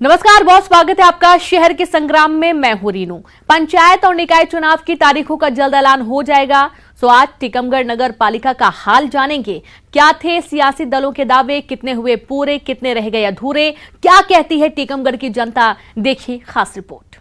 नमस्कार, बहुत स्वागत है आपका शहर के संग्राम में। मैं हूं रीनू। पंचायत और निकाय चुनाव की तारीखों का जल्द ऐलान हो जाएगा। तो आज टीकमगढ़ नगर पालिका का हाल जानेंगे। क्या थे सियासी दलों के दावे, कितने हुए पूरे, कितने रह गए अधूरे, क्या कहती है टीकमगढ़ की जनता, देखिए खास रिपोर्ट।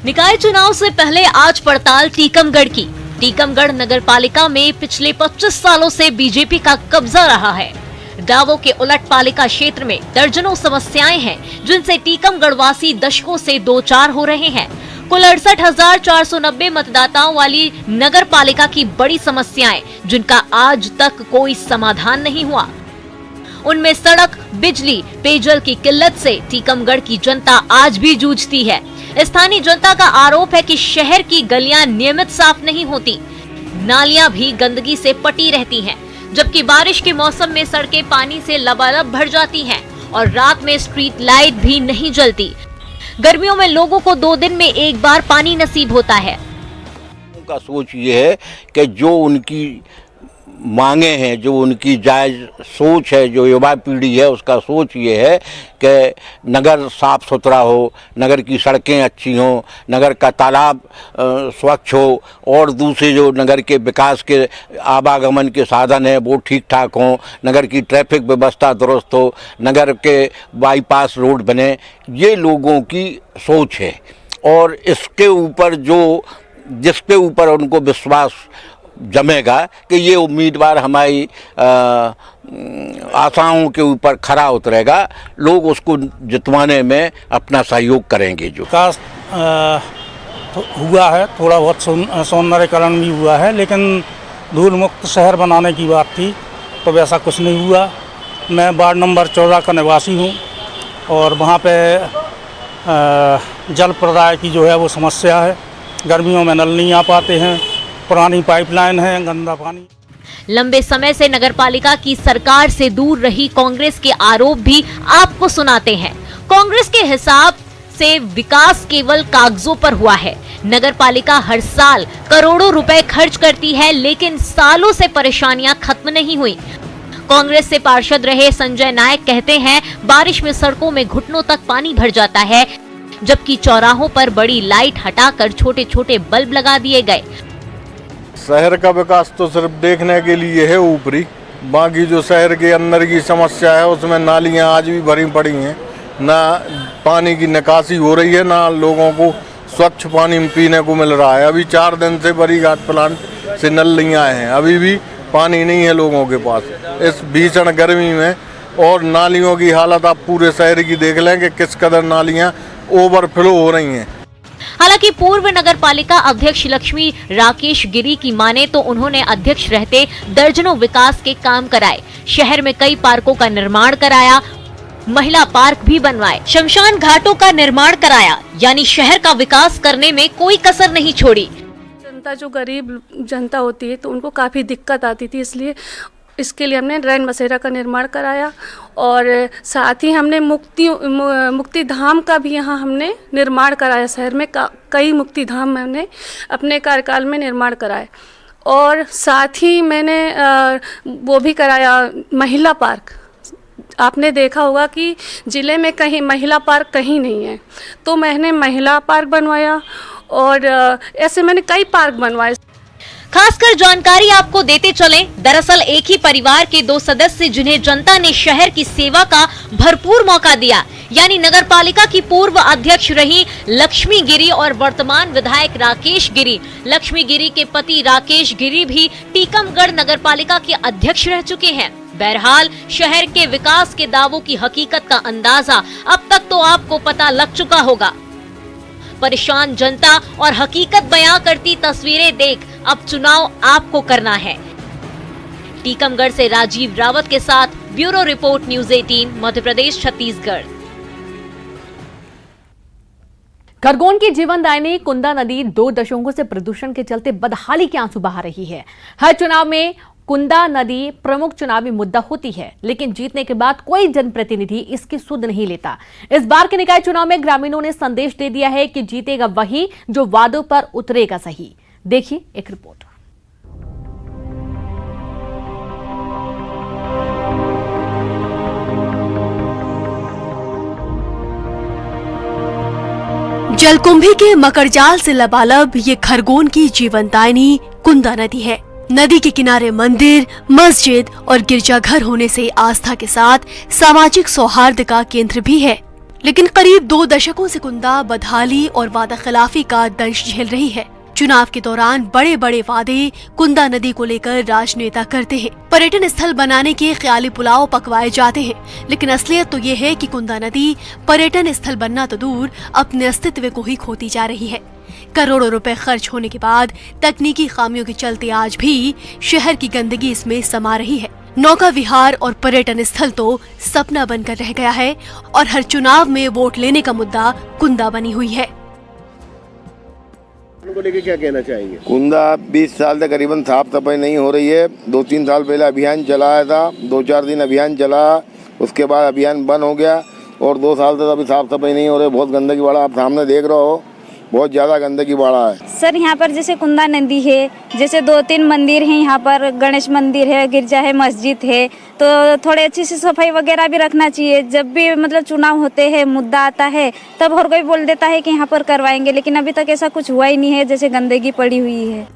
निकाय चुनाव से पहले आज पड़ताल टीकमगढ़ की। टीकमगढ़ नगर पालिका में पिछले 25 सालों से बीजेपी का कब्जा रहा है। दावों के उलट पालिका क्षेत्र में दर्जनों समस्याएं हैं जिनसे टीकमगढ़ वासी दशकों से दो चार हो रहे हैं। कुल 68,490 मतदाताओं वाली नगर पालिका की बड़ी समस्याएं जिनका आज तक कोई समाधान नहीं हुआ। उनमें सड़क, बिजली, पेयजल की किल्लत से टीकमगढ़ की जनता आज भी जूझती है। स्थानीय जनता का आरोप है कि शहर की गलियां नियमित साफ नहीं होती, नालियां भी गंदगी से पटी रहती हैं, जबकि बारिश के मौसम में सड़कें पानी से लबालब भर जाती हैं और रात में स्ट्रीट लाइट भी नहीं जलती। गर्मियों में लोगों को 2 दिन में एक बार पानी नसीब होता है। उनका सोच ये है कि जो उनकी मांगे हैं, जो उनकी जायज सोच है, जो युवा पीढ़ी है उसका सोच ये है कि नगर साफ सुथरा हो, नगर की सड़कें अच्छी हों, नगर का तालाब स्वच्छ हो और दूसरे जो नगर के विकास के आवागमन के साधन हैं वो ठीक ठाक हों, नगर की ट्रैफिक व्यवस्था दुरुस्त हो, नगर के बाईपास रोड बने। ये लोगों की सोच है और इसके ऊपर जिसके ऊपर उनको विश्वास जमेगा कि ये उम्मीदवार हमारी आशाओं के ऊपर खरा उतरेगा, लोग उसको जितवाने में अपना सहयोग करेंगे। जो विकास हुआ है, थोड़ा बहुत सौंदर्यकरण भी हुआ है, लेकिन धूल मुक्त शहर बनाने की बात थी तो वैसा कुछ नहीं हुआ। मैं वार्ड नंबर 14 का निवासी हूँ और वहाँ पे जल प्रदाय की जो है वो समस्या है। गर्मियों में नल नहीं आ पाते हैं, पुरानी पाइपलाइन है, गंदा पानी। लंबे समय से नगरपालिका की सरकार से दूर रही कांग्रेस के आरोप भी आपको सुनाते हैं। कांग्रेस के हिसाब से विकास केवल कागजों पर हुआ है। नगरपालिका हर साल करोड़ों रुपए खर्च करती है, लेकिन सालों से परेशानियां खत्म नहीं हुई। कांग्रेस से पार्षद रहे संजय नायक कहते हैं बारिश में सड़कों में घुटनों तक पानी भर जाता है, जबकि चौराहों पर बड़ी लाइट हटाकर छोटे छोटे बल्ब लगा दिए गए। शहर का विकास तो सिर्फ देखने के लिए है ऊपरी, बाकी जो शहर के अंदर की समस्या है उसमें नालियां आज भी भरी पड़ी हैं, ना पानी की निकासी हो रही है, ना लोगों को स्वच्छ पानी पीने को मिल रहा है। अभी 4 दिन से बड़ी घाट प्लांट से नल नहीं आए हैं, अभी भी पानी नहीं है लोगों के पास इस भीषण गर्मी में। और नालियों की हालत आप पूरे शहर की देख लें कि किस कदर नालियाँ ओवरफ्लो हो रही हैं। हालांकि पूर्व नगर पालिका अध्यक्ष लक्ष्मी राकेश गिरी की माने तो उन्होंने अध्यक्ष रहते दर्जनों विकास के काम कराए। शहर में कई पार्कों का निर्माण कराया, महिला पार्क भी बनवाए, शमशान घाटों का निर्माण कराया, यानी शहर का विकास करने में कोई कसर नहीं छोड़ी। जनता जो गरीब जनता होती है तो उनको काफ़ी दिक्कत आती थी, इसलिए इसके लिए हमने रैन बसेरा का निर्माण कराया और साथ ही हमने मुक्ति धाम का भी यहाँ हमने निर्माण कराया। शहर में कई मुक्ति धाम हमने अपने कार्यकाल में निर्माण कराए और साथ ही मैंने वो भी कराया महिला पार्क। आपने देखा होगा कि ज़िले में कहीं महिला पार्क कहीं नहीं है, तो मैंने महिला पार्क बनवाया और ऐसे मैंने कई पार्क बनवाए। खासकर जानकारी आपको देते चलें, दरअसल एक ही परिवार के 2 सदस्य जिन्हें जनता ने शहर की सेवा का भरपूर मौका दिया, यानी नगरपालिका की पूर्व अध्यक्ष रही लक्ष्मी गिरी और वर्तमान विधायक राकेश गिरी। लक्ष्मी गिरी के पति राकेश गिरी भी टीकमगढ़ नगरपालिका के अध्यक्ष रह चुके हैं। बहरहाल शहर के विकास के दावों की हकीकत का अंदाजा अब तक तो आपको पता लग चुका होगा। परेशान जनता और हकीकत बयां करती तस्वीरें देख अब चुनाव आपको करना है। टीकमगढ़ से राजीव रावत के साथ bureau report, news 18, Madhya Pradesh, Chhattisgarh. Khargone की जीवनदायिनी कुंदा नदी 2 दशकों से प्रदूषण के चलते बदहाली के आंसू बहा रही है। हर चुनाव में कुंदा नदी प्रमुख चुनावी मुद्दा होती है, लेकिन जीतने के बाद कोई जनप्रतिनिधि इसकी सुध नहीं लेता। इस बार के निकाय चुनाव में ग्रामीणों ने संदेश दे दिया है कि जीतेगा वही जो वादों पर उतरेगा सही। देखिए एक रिपोर्ट। जलकुंभी के मकरजाल से लबालब ये खरगोन की जीवनदायिनी कुंदा नदी है। नदी के किनारे मंदिर, मस्जिद और गिरजाघर होने से आस्था के साथ सामाजिक सौहार्द का केंद्र भी है। लेकिन करीब 2 दशकों से कुंदा बदहाली और वादा खिलाफी का दंश झेल रही है। चुनाव के दौरान बड़े बड़े वादे कुंदा नदी को लेकर राजनेता करते हैं। पर्यटन स्थल बनाने के ख्याली पुलाव पकवाए जाते हैं, लेकिन असलियत तो ये है कि कुंदा नदी पर्यटन स्थल बनना तो दूर, अपने अस्तित्व को ही खोती जा रही है। करोड़ों रुपए खर्च होने के बाद तकनीकी खामियों के चलते आज भी शहर की गंदगी इसमें समा रही है। नौका विहार और पर्यटन स्थल तो सपना बनकर रह गया है और हर चुनाव में वोट लेने का मुद्दा कुंदा बनी हुई है। को लेके क्या कहना चाहेंगे? कुंदा 20 साल से करीबन साफ सफाई नहीं हो रही है। 2-3 साल पहले अभियान चलाया था, 2-4 दिन अभियान चला, उसके बाद अभियान बंद हो गया और 2 साल से अभी साफ सफाई नहीं हो रही। बहुत गंदगी बाड़ा आप सामने देख रहे हो, बहुत ज़्यादा गंदगी बाड़ा है। सर यहाँ पर जैसे कुंदा नदी है, जैसे 2-3 मंदिर हैं, यहाँ पर गणेश मंदिर है, गिरजा है, मस्जिद है, तो थोड़े अच्छी सी सफाई वगैरह भी रखना चाहिए। जब भी मतलब चुनाव होते हैं, मुद्दा आता है, तब हर कोई बोल देता है कि यहाँ पर करवाएंगे, लेकिन अभी तक ऐसा कुछ हुआ ही नहीं है। जैसे गंदगी पड़ी हुई है।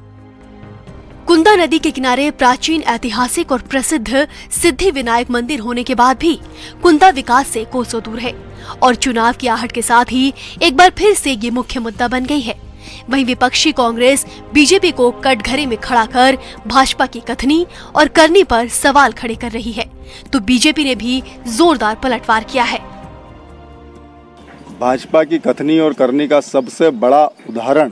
कुंदा नदी के किनारे प्राचीन ऐतिहासिक और प्रसिद्ध सिद्धि विनायक मंदिर होने के बाद भी कुंदा विकास से कोसों दूर है और चुनाव की आहट के साथ ही एक बार फिर से ये मुख्य मुद्दा बन गई है। वहीं विपक्षी कांग्रेस बीजेपी को कटघरे में खड़ा कर भाजपा की कथनी और करनी पर सवाल खड़े कर रही है, तो बीजेपी ने भी जोरदार पलटवार किया है। भाजपा की कथनी और करनी का सबसे बड़ा उदाहरण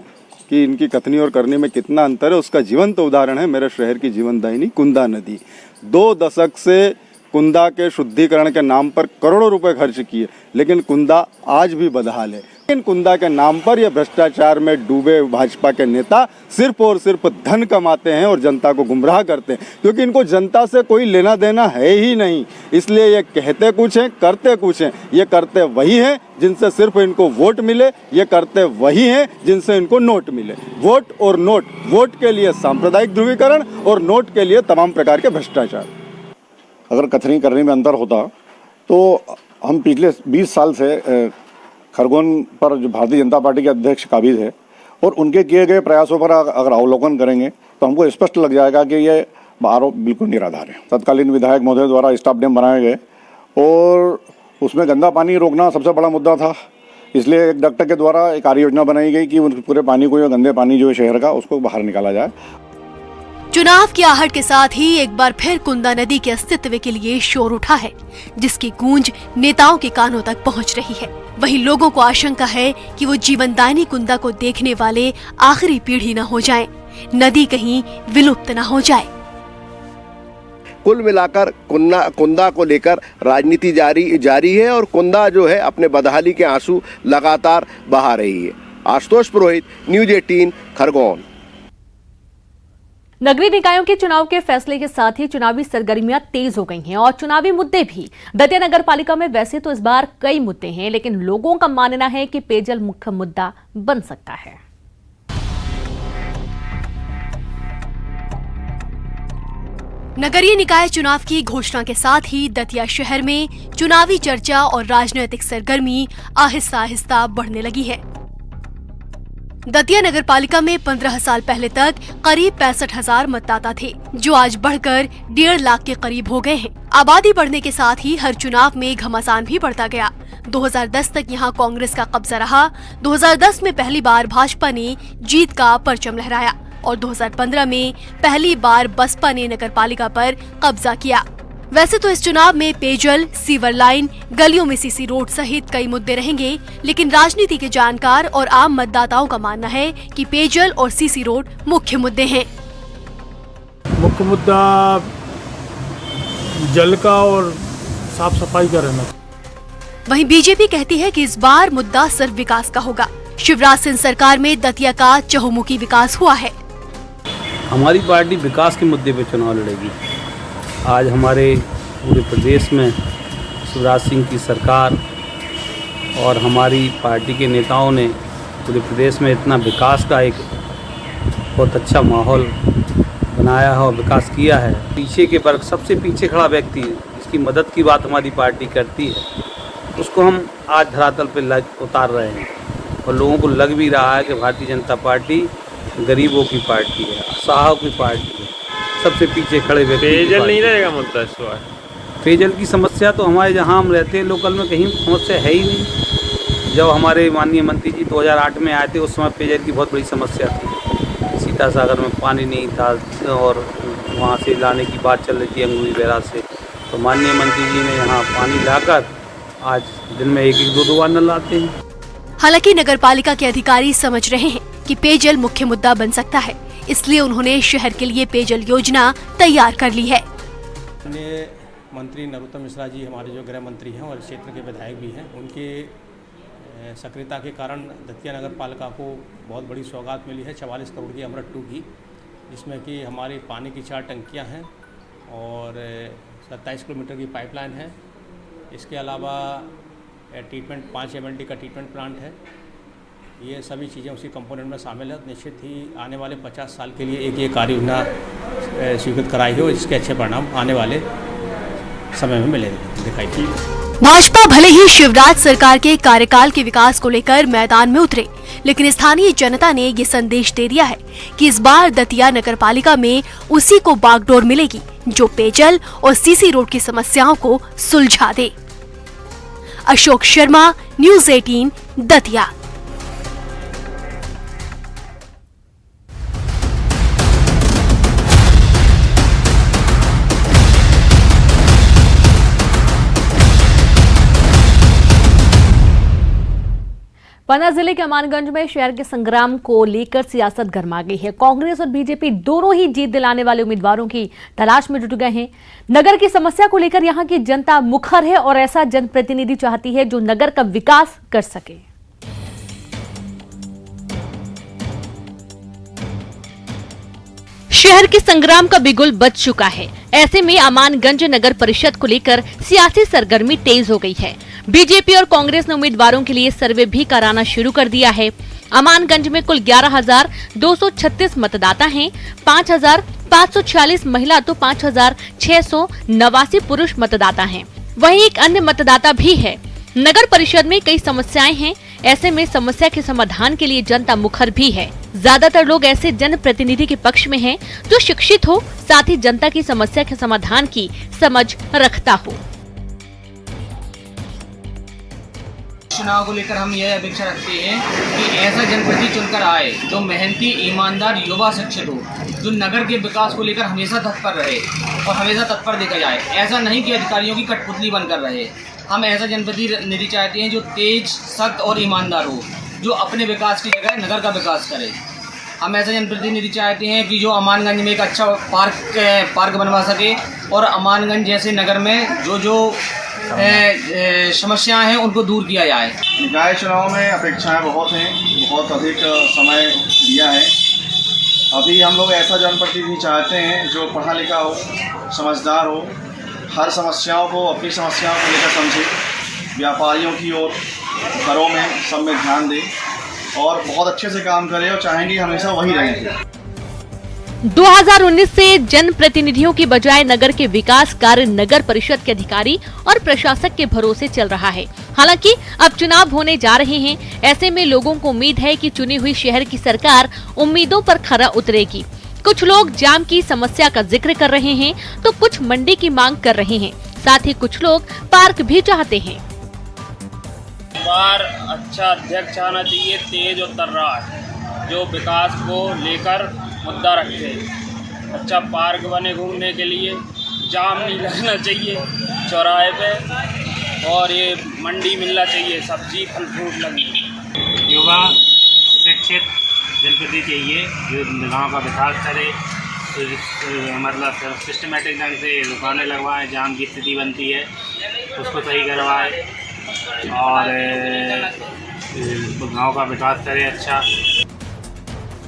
कि इनकी कथनी और करनी में कितना अंतर है, उसका जीवंत उदाहरण है मेरे शहर की जीवनदायिनी कुंदा नदी। 2 दशक से कुंदा के शुद्धिकरण के नाम पर करोड़ों रुपए खर्च किए, लेकिन कुंदा आज भी बदहाल है। लेकिन कुंदा के नाम पर यह भ्रष्टाचार में डूबे भाजपा के नेता सिर्फ और सिर्फ धन कमाते हैं और जनता को गुमराह करते हैं, क्योंकि इनको जनता से कोई लेना देना है ही नहीं। इसलिए ये कहते कुछ हैं, करते कुछ हैं। ये करते वही हैं जिनसे सिर्फ इनको वोट मिले, ये करते वही हैं जिनसे इनको नोट मिले। वोट और नोट, वोट के लिए सांप्रदायिक ध्रुवीकरण और नोट के लिए तमाम प्रकार के भ्रष्टाचार। अगर कथनी करने में अंतर होता तो हम पिछले 20 साल से खरगोन पर जो भारतीय जनता पार्टी के अध्यक्ष काबिज है और उनके किए गए प्रयासों पर अगर अवलोकन करेंगे तो हमको स्पष्ट लग जाएगा कि ये आरोप बिल्कुल निराधार है। तत्कालीन विधायक महोदय द्वारा स्टाफ डैम बनाए गए और उसमें गंदा पानी रोकना सबसे बड़ा मुद्दा था, इसलिए एक डॉक्टर के द्वारा एक कार्य योजना बनाई गई कि उन पूरे पानी को, जो गंदे पानी जो है शहर का, उसको बाहर निकाला जाए। चुनाव की आहट के साथ ही एक बार फिर कुंदा नदी के अस्तित्व के लिए शोर उठा है, जिसकी गूंज नेताओं के कानों तक पहुंच रही है। वहीं लोगों को आशंका है कि वो जीवनदायिनी कुंदा को देखने वाले आखिरी पीढ़ी न हो जाएं, नदी कहीं विलुप्त न हो जाए। कुल मिलाकर कुंदा को लेकर राजनीति जारी है और कुंदा जो है अपने बदहाली के आंसू लगातार बहा रही है। आशुतोष पुरोहित, न्यूज़ 18, खरगोन। नगरीय निकायों के चुनाव के फैसले के साथ ही चुनावी सरगर्मियां तेज हो गई हैं और चुनावी मुद्दे भी। दतिया नगर पालिका में वैसे तो इस बार कई मुद्दे हैं, लेकिन लोगों का मानना है कि पेयजल मुख्य मुद्दा बन सकता है। नगरीय निकाय चुनाव की घोषणा के साथ ही दतिया शहर में चुनावी चर्चा और राजनीतिक सरगर्मी आहिस्ता आहिस्ता बढ़ने लगी है। दतिया नगर पालिका में 15 साल पहले तक करीब 65,000 मतदाता थे, जो आज बढ़कर 1.5 लाख के करीब हो गए हैं। आबादी बढ़ने के साथ ही हर चुनाव में घमासान भी बढ़ता गया। 2010 तक यहां कांग्रेस का कब्जा रहा। 2010 में पहली बार भाजपा ने जीत का परचम लहराया और 2015 में पहली बार बसपा ने नगर पालिका पर कब्जा किया। वैसे तो इस चुनाव में पेयजल, सीवर लाइन, गलियों में सीसी रोड सहित कई मुद्दे रहेंगे, लेकिन राजनीति के जानकार और आम मतदाताओं का मानना है कि पेयजल और सीसी रोड मुख्य मुद्दे हैं। मुख्य मुद्दा जल का और साफ सफाई का रहना। वहीं बीजेपी कहती है कि इस बार मुद्दा सिर्फ विकास का होगा। शिवराज सिंह सरकार में दतिया का चहुमुखी विकास हुआ है। हमारी पार्टी विकास के मुद्दे पर चुनाव लड़ेगी। आज हमारे पूरे प्रदेश में शिवराज सिंह की सरकार और हमारी पार्टी के नेताओं ने पूरे प्रदेश में इतना विकास का एक बहुत अच्छा माहौल बनाया है और विकास किया है। पीछे के वर्ग, सबसे पीछे खड़ा व्यक्ति जिसकी मदद की बात हमारी पार्टी करती है, उसको हम आज धरातल पर उतार रहे हैं। और लोगों को लग भी रहा है कि भारतीय जनता पार्टी गरीबों की पार्टी है, असहायों की पार्टी है, सबसे पीछे खड़े व्यक्ति। पेयजल नहीं रहेगा मुद्दा इस बार। पेयजल की समस्या तो हमारे जहाँ हम रहते हैं लोकल में कहीं समस्या है ही नहीं। जब हमारे माननीय मंत्री जी 2008 में आए थे उस समय पेयजल की बहुत बड़ी समस्या थी। सीता सागर में पानी नहीं था और वहाँ से लाने की बात चल रही थी अंगूरी बैराज से, तो माननीय मंत्री जी ने यहाँ पानी लाकर आज दिन में 1-1, 2-2 बार नल लाते हैं। हालांकि नगरपालिका के अधिकारी समझ रहे हैं कि पेयजल मुख्य मुद्दा बन सकता है, इसलिए उन्होंने शहर के लिए पेयजल योजना तैयार कर ली है। मंत्री नरोत्तम मिश्रा जी हमारे जो गृह मंत्री हैं और क्षेत्र के विधायक भी हैं, उनके सक्रियता के कारण दतिया नगर पालिका को बहुत बड़ी सौगात मिली है 44 करोड़ की अमृत 2 की, जिसमें कि हमारी पानी की 4 टंकियां हैं और 27 किलोमीटर की पाइपलाइन है। इसके अलावा ट्रीटमेंट 5 MLD का ट्रीटमेंट प्लांट है। ये सभी चीज़ें उसी कंपोनेंट में शामिल है। निश्चित ही आने वाले 50 साल के लिए एक ये कार्य योजना स्वीकृत कराई है और इसके अच्छे परिणाम आने वाले समय में मिलेंगे दिखाई दिए। भाजपा भले ही शिवराज सरकार के कार्यकाल के विकास को लेकर मैदान में उतरे, लेकिन स्थानीय जनता ने ये संदेश दे दिया है कि इस बार दतिया नगरपालिका में उसी को बागडोर मिलेगी जो पेयजल और सीसी रोड की समस्याओं को सुलझा दे। अशोक शर्मा, न्यूज़ 18, दतिया। पन्ना जिले के अमानगंज में शहर के संग्राम को लेकर सियासत गर्मा गई है। कांग्रेस और बीजेपी दोनों ही जीत दिलाने वाले उम्मीदवारों की तलाश में जुट गए हैं। नगर की समस्या को लेकर यहां की जनता मुखर है और ऐसा जनप्रतिनिधि चाहती है जो नगर का विकास कर सके। शहर के संग्राम का बिगुल बज चुका है। ऐसे में अमानगंज नगर परिषद को लेकर सियासी सरगर्मी तेज हो गई है। बीजेपी और कांग्रेस ने उम्मीदवारों के लिए सर्वे भी कराना शुरू कर दिया है। अमानगंज में कुल 11,236 मतदाता हैं। 5,546 महिला तो 5,689 पुरुष मतदाता हैं। वहीं एक अन्य मतदाता भी है। नगर परिषद में कई समस्याएं हैं। ऐसे में समस्या के समाधान के लिए जनता मुखर भी है। ज्यादातर लोग ऐसे जनप्रतिनिधि के पक्ष में हैं जो शिक्षित हो, साथ ही जनता की समस्या के समाधान की समझ रखता हो। चुनाव को लेकर हम यह अपेक्षा रखते हैं कि ऐसा जनप्रतिनिधि चुनकर आए जो मेहनती, ईमानदार, युवा शिक्षित हो, जो नगर के विकास को लेकर हमेशा तत्पर रहे और हमेशा तत्पर देखा जाए। ऐसा नहीं कि अधिकारियों की कठपुतली बनकर रहे। हम ऐसा जनप्रतिनिधि चाहते हैं जो तेज, सख्त और ईमानदार हो, जो अपने विकास की जगह नगर का विकास करे। हम ऐसा जनप्रतिनिधि चाहते हैं कि जो अमानगंज में एक अच्छा पार्क बनवा सके और अमानगंज जैसे नगर में जो समस्याएं हैं उनको दूर किया जाए। निकाय चुनाव में अपेक्षाएं बहुत हैं, बहुत अधिक समय दिया है। अभी हम लोग ऐसा जनप्रतिनिधि चाहते हैं जो पढ़ा लिखा हो, समझदार हो, हर समस्याओं को, अपनी समस्याओं को लेकर समझे, व्यापारियों की ओर, घरों में, सब में ध्यान दे और बहुत अच्छे से काम करे और चाहेंगे हमेशा वही रहेंगे। 2019 से जनप्रतिनिधियों की बजाय नगर के विकास कार्य नगर परिषद के अधिकारी और प्रशासक के भरोसे चल रहा है। हालांकि अब चुनाव होने जा रहे हैं। ऐसे में लोगों को उम्मीद है कि चुनी हुई शहर की सरकार उम्मीदों पर खरा उतरेगी। कुछ लोग जाम की समस्या का जिक्र कर रहे हैं तो कुछ मंडी की मांग कर रहे हैं। साथ ही कुछ लोग पार्क भी चाहते हैं। बार अच्छा अध्यक्ष आना चाहिए, तेज और तर्रार, जो विकास को लेकर मुद्दा रखे। अच्छा पार्क बने घूमने के लिए, जाम नहीं लगना चाहिए चौराहे पे और ये मंडी मिलना चाहिए, सब्जी फल फ्रूट लगी। युवा शिक्षित जनप्रतिनिधि चाहिए जो गाँव का विकास करे, मतलब सिस्टमेटिक ढंग से दुकानें लगवाएं, जाम की स्थिति बनती है उसको सही करवाए और गांव का विकास करे अच्छा।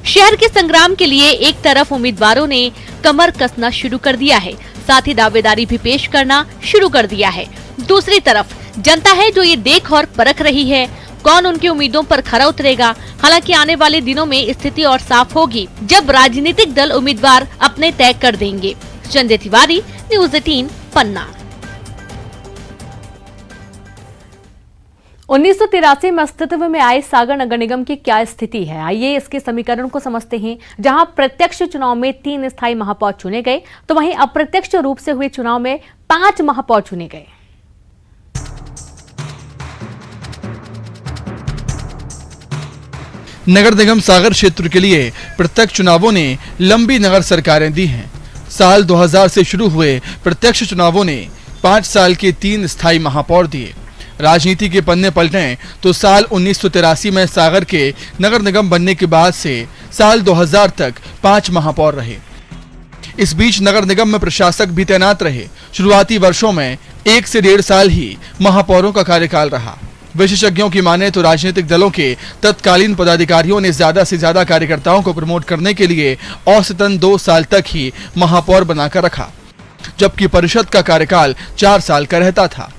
शहर के संग्राम के लिए एक तरफ उम्मीदवारों ने कमर कसना शुरू कर दिया है, साथ ही दावेदारी भी पेश करना शुरू कर दिया है। दूसरी तरफ जनता है जो ये देख और परख रही है कौन उनकी उम्मीदों पर खरा उतरेगा। हालांकि आने वाले दिनों में स्थिति और साफ होगी जब राजनीतिक दल उम्मीदवार अपने तय कर देंगे। संजय तिवारी, न्यूज़ 18, पन्ना। 1983 में अस्तित्व में आए सागर नगर निगम की क्या स्थिति है, आइए इसके समीकरण को समझते हैं। जहां प्रत्यक्ष चुनाव में 3 स्थायी महापौर चुने गए, तो वहीं अप्रत्यक्ष रूप से हुए चुनाव में 5 महापौर चुने गए। नगर निगम सागर क्षेत्र के लिए प्रत्यक्ष चुनावों ने लंबी नगर सरकारें दी हैं। साल 2000 से शुरू हुए प्रत्यक्ष चुनावों ने 5 साल के 3 स्थायी महापौर दिए। राजनीति के पन्ने पलटें तो साल 1983 में सागर के नगर निगम बनने के बाद से साल 2000 तक 5 महापौर रहे। इस बीच नगर निगम में प्रशासक भी तैनात रहे। शुरुआती वर्षों में 1 से 1.5 साल ही महापौरों का कार्यकाल रहा। विशेषज्ञों की माने तो राजनीतिक दलों के तत्कालीन पदाधिकारियों ने ज्यादा से ज्यादा कार्यकर्ताओं को प्रमोट करने के लिए औसतन 2 साल तक ही महापौर बनाकर रखा, जबकि परिषद का कार्यकाल 4 साल का रहता था।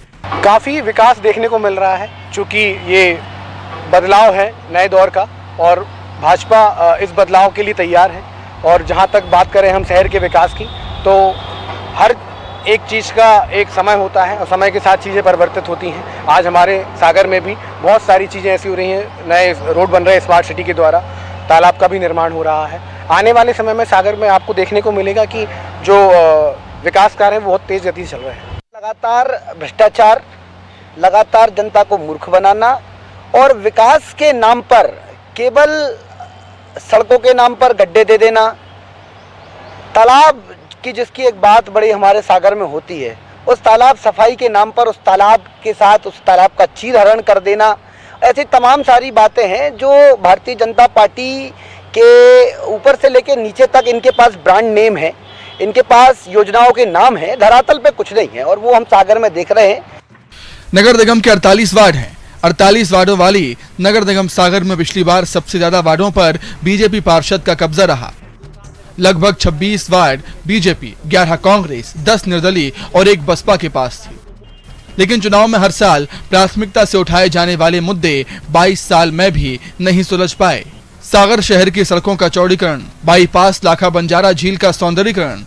काफ़ी विकास देखने को मिल रहा है, चूँकि ये बदलाव है नए दौर का और भाजपा इस बदलाव के लिए तैयार है। और जहाँ तक बात करें हम शहर के विकास की, तो हर एक चीज़ का एक समय होता है और समय के साथ चीज़ें परिवर्तित होती हैं। आज हमारे सागर में भी बहुत सारी चीज़ें ऐसी हो रही हैं, नए रोड बन रहे हैं स्मार्ट सिटी के द्वारा, तालाब का भी निर्माण हो रहा है। आने वाले समय में सागर में आपको देखने को मिलेगा कि जो विकास कार्य हैं वो बहुत तेज़ गति से चल रहे हैं। लगातार भ्रष्टाचार, लगातार जनता को मूर्ख बनाना और विकास के नाम पर केवल सड़कों के नाम पर गड्ढे दे देना, तालाब की जिसकी एक बात बड़ी हमारे सागर में होती है, उस तालाब सफाई के नाम पर उस तालाब के साथ उस तालाब का चीरहरण कर देना, ऐसी तमाम सारी बातें हैं जो भारतीय जनता पार्टी के ऊपर से लेकर नीचे तक इनके पास ब्रांड नेम है, इनके पास योजनाओं के नाम है, धरातल पे कुछ नहीं है और वो हम सागर में देख रहे हैं। नगर निगम के 48 वार्ड हैं। 48 वार्डों वाली नगर निगम सागर में पिछली बार सबसे ज्यादा वार्डों पर बीजेपी पार्षद का कब्जा रहा। लगभग 26 वार्ड बीजेपी, 11 कांग्रेस, 10 निर्दलीय और 1 बसपा के पास थी। लेकिन चुनाव में हर साल प्राथमिकता से उठाए जाने वाले मुद्दे 22 साल में भी नहीं सुलझ पाए। सागर शहर की सड़कों का चौड़ीकरण, बाईपास लाखा बंजारा झील का सौंदर्यीकरण,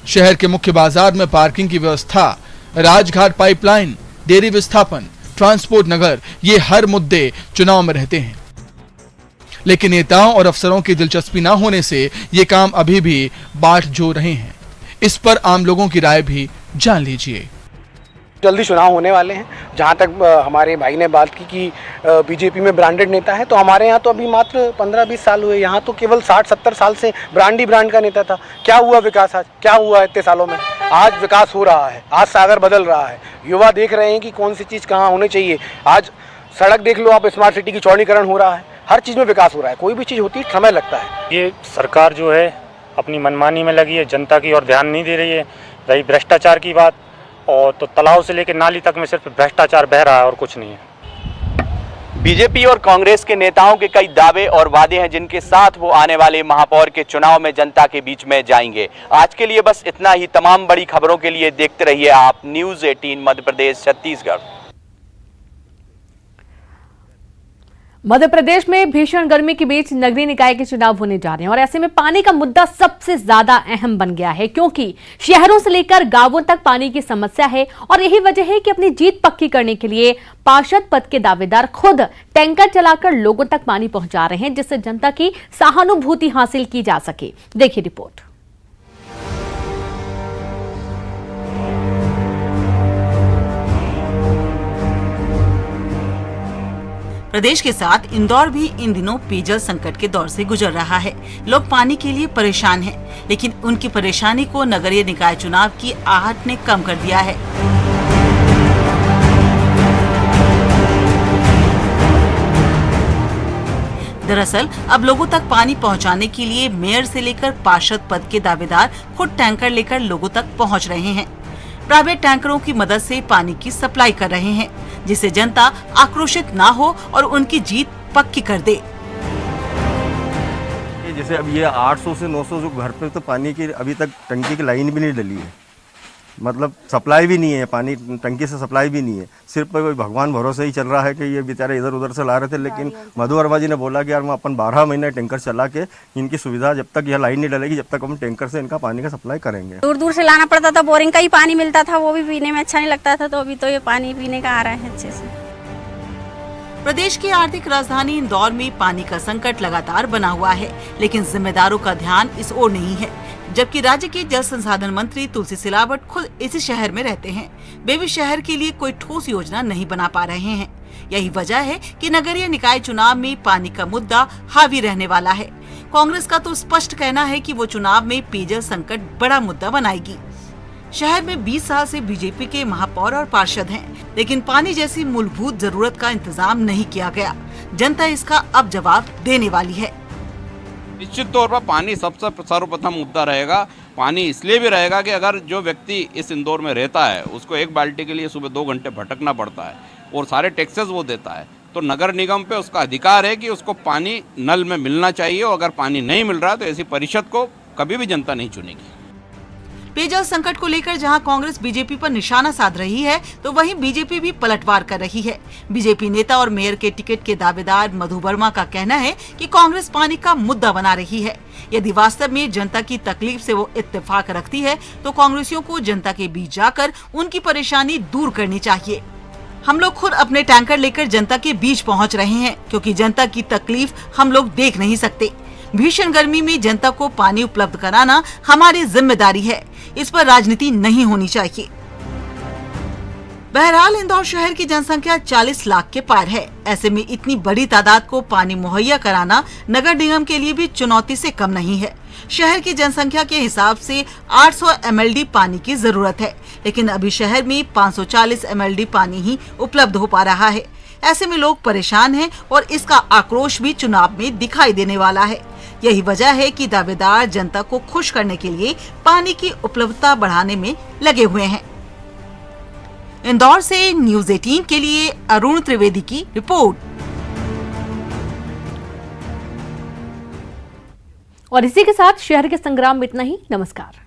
शहर के मुख्य बाजार में पार्किंग की व्यवस्था, राजघाट पाइपलाइन, डेयरी विस्थापन, ट्रांसपोर्ट नगर, ये हर मुद्दे चुनाव में रहते हैं। लेकिन नेताओं और अफसरों की दिलचस्पी न होने से ये काम अभी भी बाट जो रहे हैं। इस पर आम लोगों की राय भी जान लीजिए। जल्दी चुनाव होने वाले हैं। जहाँ तक हमारे भाई ने बात की कि बीजेपी में ब्रांडेड नेता है, तो हमारे यहाँ तो अभी मात्र 15-20 साल हुए। यहाँ तो केवल 60-70 साल से ब्रांड ही ब्रांड का नेता था। क्या हुआ विकास आज? क्या हुआ इतने सालों में? आज विकास हो रहा है, आज सागर बदल रहा है। युवा देख रहे हैं कि कौन सी चीज़ कहाँ होनी चाहिए। आज सड़क देख लो आप, स्मार्ट सिटी की चौड़ीकरण हो रहा है, हर चीज़ में विकास हो रहा है। कोई भी चीज़ होती है समय लगता है। ये सरकार जो है अपनी मनमानी में लगी है, जनता की ओर ध्यान नहीं दे रही है। रही भ्रष्टाचार की बात, और तो तालाब से लेकर नाली तक में सिर्फ भ्रष्टाचार बह रहा है और कुछ नहीं है। बीजेपी और कांग्रेस के नेताओं के कई दावे और वादे हैं जिनके साथ वो आने वाले महापौर के चुनाव में जनता के बीच में जाएंगे। आज के लिए बस इतना ही। तमाम बड़ी खबरों के लिए देखते रहिए आप न्यूज़ 18 मध्य प्रदेश छत्तीसगढ़। मध्य प्रदेश में भीषण गर्मी के बीच नगरीय निकाय के चुनाव होने जा रहे हैं और ऐसे में पानी का मुद्दा सबसे ज्यादा अहम बन गया है, क्योंकि शहरों से लेकर गांवों तक पानी की समस्या है। और यही वजह है कि अपनी जीत पक्की करने के लिए पार्षद पद के दावेदार खुद टैंकर चलाकर लोगों तक पानी पहुंचा रहे हैं, जिससे जनता की सहानुभूति हासिल की जा सके। देखिए रिपोर्ट। प्रदेश के साथ इंदौर भी इन दिनों पेयजल संकट के दौर से गुजर रहा है। लोग पानी के लिए परेशान हैं, लेकिन उनकी परेशानी को नगरीय निकाय चुनाव की आहट ने कम कर दिया है। दरअसल अब लोगों तक पानी पहुंचाने के लिए मेयर से लेकर पार्षद पद के दावेदार खुद टैंकर लेकर लोगों तक पहुंच रहे हैं। प्राइवेट टैंकरों की मदद से पानी की सप्लाई कर रहे हैं, जिससे जनता आक्रोशित ना हो और उनकी जीत पक्की कर दे। जैसे अब ये 800 से 900 जो घर पे तो पानी की अभी तक टंकी की लाइन भी नहीं डली है, मतलब सप्लाई भी नहीं है, पानी टंकी से सप्लाई भी नहीं है। सिर्फ भगवान भरोसे ही चल रहा है कि ये बेचारे इधर उधर से ला रहे थे। लेकिन मधु वर्मा जी ने बोला कि यार हम अपन 12 महीने टैंकर चला के इनकी सुविधा, जब तक यह लाइन नहीं डलेगी जब तक हम टैंकर से इनका पानी का सप्लाई करेंगे। दूर दूर से लाना पड़ता था, बोरिंग का ही पानी मिलता था, वो भी पीने में अच्छा नहीं लगता था। तो अभी तो ये पानी पीने का आ रहा है अच्छे से। प्रदेश की आर्थिक राजधानी इंदौर में पानी का संकट लगातार बना हुआ है, लेकिन जिम्मेदारों का ध्यान इस ओर नहीं है। जबकि राज्य के जल संसाधन मंत्री तुलसी सिलावट खुद इसी शहर में रहते हैं, वे भी शहर के लिए कोई ठोस योजना नहीं बना पा रहे हैं। यही वजह है कि नगरीय निकाय चुनाव में पानी का मुद्दा हावी रहने वाला है। कांग्रेस का तो स्पष्ट कहना है कि वो चुनाव में पेयजल संकट बड़ा मुद्दा बनाएगी। शहर में 20 साल से बीजेपी के महापौर और पार्षद हैं, लेकिन पानी जैसी मूलभूत जरूरत का इंतजाम नहीं किया गया। जनता इसका अब जवाब देने वाली है। निश्चित तौर पर पानी सबसे सर्वप्रथम मुद्दा रहेगा। पानी इसलिए भी रहेगा कि अगर जो व्यक्ति इस इंदौर में रहता है उसको एक बाल्टी के लिए सुबह 2 घंटे भटकना पड़ता है और सारे टैक्सेस वो देता है, तो नगर निगम पे उसका अधिकार है कि उसको पानी नल में मिलना चाहिए। और अगर पानी नहीं मिल रहा है तो ऐसी परिषद को कभी भी जनता नहीं चुनेगी। पेयजल संकट को लेकर जहां कांग्रेस बीजेपी पर निशाना साध रही है, तो वहीं बीजेपी भी पलटवार कर रही है। बीजेपी नेता और मेयर के टिकट के दावेदार मधु वर्मा का कहना है कि कांग्रेस पानी का मुद्दा बना रही है। यदि वास्तव में जनता की तकलीफ से वो इत्तेफाक रखती है, तो कांग्रेसियों को जनता के बीच जाकर उनकी परेशानी दूर करनी चाहिए। हम लोग खुद अपने टैंकर लेकर जनता के बीच पहुँच रहे हैं, क्योंकि जनता की तकलीफ हम लोग देख नहीं सकते। भीषण गर्मी में जनता को पानी उपलब्ध कराना हमारी जिम्मेदारी है, इस पर राजनीति नहीं होनी चाहिए। बहरहाल इंदौर शहर की जनसंख्या 40 लाख के पार है। ऐसे में इतनी बड़ी तादाद को पानी मुहैया कराना नगर निगम के लिए भी चुनौती से कम नहीं है। शहर की जनसंख्या के हिसाब से 800 MLD पानी की जरूरत है, लेकिन अभी शहर में 540 MLD पानी ही उपलब्ध हो पा रहा है। ऐसे में लोग परेशान हैं और इसका आक्रोश भी चुनाव में दिखाई देने वाला है। यही वजह है कि दावेदार जनता को खुश करने के लिए पानी की उपलब्धता बढ़ाने में लगे हुए हैं। इंदौर से न्यूज़ 18 के लिए अरुण त्रिवेदी की रिपोर्ट। और इसी के साथ शहर के संग्राम में इतना ही। नमस्कार।